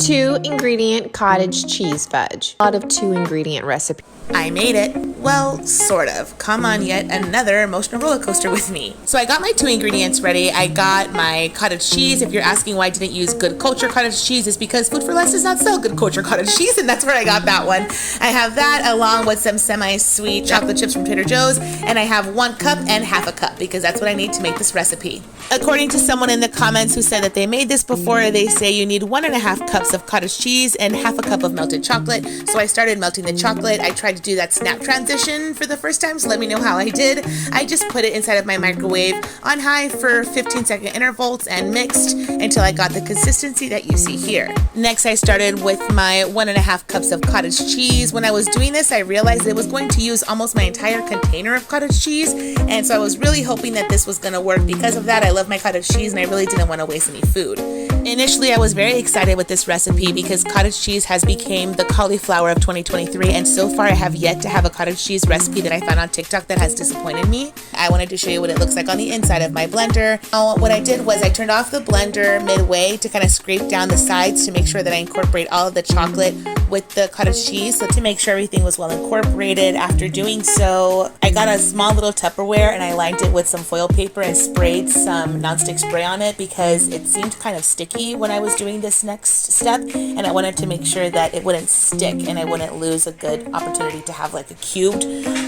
2-ingredient cottage cheese fudge. A lot of 2-ingredient recipe. I made it. Well, sort of. Come on yet another emotional roller coaster with me. So I got my 2 ingredients ready. I got my cottage cheese. If you're asking why I didn't use Good Culture cottage cheese, it's because Food for Less does not sell Good Culture cottage cheese, and that's where I got that one. I have that along with some semi-sweet chocolate chips from Trader Joe's, and I have 1 cup and half a cup because that's what I need to make this recipe. According to someone in the comments who said that they made this before, they say you need 1.5 cups of cottage cheese and half a cup of melted chocolate. So I started melting the chocolate. I tried to do that snap transition for the first time, so let me know how I did. I just put it inside of my microwave on high for 15-second intervals and mixed until I got the consistency that you see here. Next, I started with my 1.5 cups of cottage cheese. When I was doing this, I realized it was going to use almost my entire container of cottage cheese, and so I was really hoping that this was going to work. Because of that, I love my cottage cheese and I really didn't want to waste any food. Initially, I was very excited with this recipe because cottage cheese has become the cauliflower of 2023, and so far I have yet to have a cottage cheese recipe that I found on TikTok that has disappointed me. I wanted to show you what it looks like on the inside of my blender. What I did was I turned off the blender midway to kind of scrape down the sides to make sure that I incorporate all of the chocolate with the cottage cheese, so to make sure everything was well incorporated. After doing so, I got a small little Tupperware and I lined it with some foil paper and sprayed some nonstick spray on it because it seemed kind of sticky when I was doing this next step, and I wanted to make sure that it wouldn't stick and I wouldn't lose a good opportunity to have like a cubed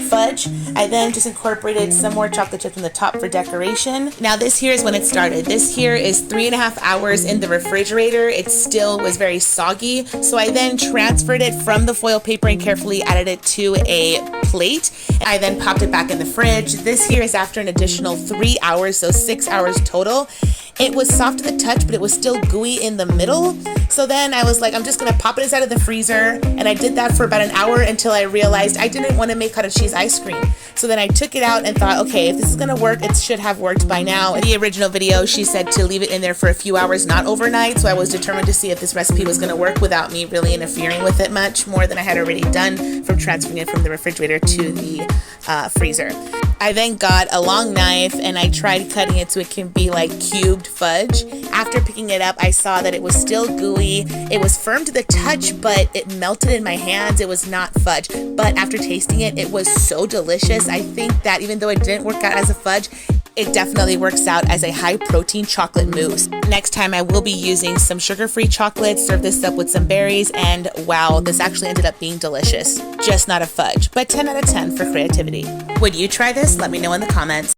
fudge. I then just incorporated some more chocolate chips on the top for decoration. Now this here is when it started. This here is 3.5 hours in the refrigerator. It still was very soggy, so I then transferred it from the foil paper and carefully added it to a plate. I then popped it back in the fridge. This here is after an additional 3 hours, so 6 hours total. It was soft to the touch, but it was still gooey in the middle. So then I was like, I'm just gonna pop it inside of the freezer, and I did that for about an hour until I realized I didn't want to make cottage cheese ice cream. So then I took it out and thought, okay, if this is gonna work, it should have worked by now. In the original video, she said to leave it in there for a few hours, not overnight, so I was determined to see if this recipe was gonna work without me really interfering with it much more than I had already done from transferring it from the refrigerator to the freezer. I then got a long knife and I tried cutting it so it can be like cubed fudge. After picking it up, I saw that it was still gooey. It was firm to the touch, but it melted in my hands. It was not fudge. But after tasting it, it was so delicious. I think that even though it didn't work out as a fudge, it definitely works out as a high-protein chocolate mousse. Next time, I will be using some sugar-free chocolate, serve this up with some berries, and wow, this actually ended up being delicious. Just not a fudge, but 10 out of 10 for creativity. Would you try this? Let me know in the comments.